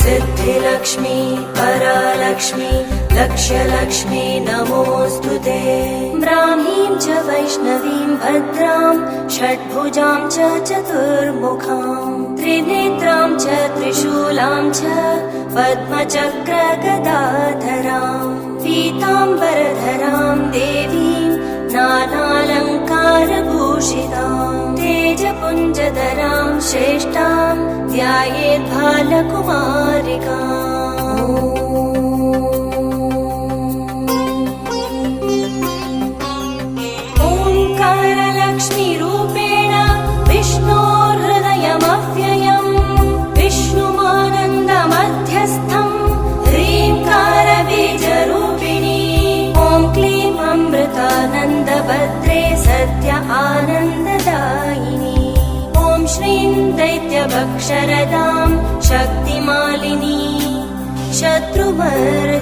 सिद्धिलक्ष्मी परालक्ष्मी लक्ष्यलक्ष्मी नमोऽस्तुते। ब्राह्मीं च वैष्णवीं भद्रां षड्भुजां च चतुर्मुखां त्रिनेत्रां च त्रिशूलां च पद्मचक्रगदाधरां पीताम्बरधरां देवीं नानालङ्कारभूषितां तेजपुञ्जधरां श्रेष्ठां ध्यायेत् बालकुमारिकाम्। ओङ्कारलक्ष्मीरूपेण विष्णोर्हृदयमव्ययम् विष्णुमानन्दमध्यस्थम् ह्रीङ्कारबीजरूपिणी ॐ क्लीं अमृतानन्दभद्रे सत्य आनन्ददायिनी ॐ श्रीं दैत्यभक्षरदां शक्तिमालिनी शत्रुमर्दिनी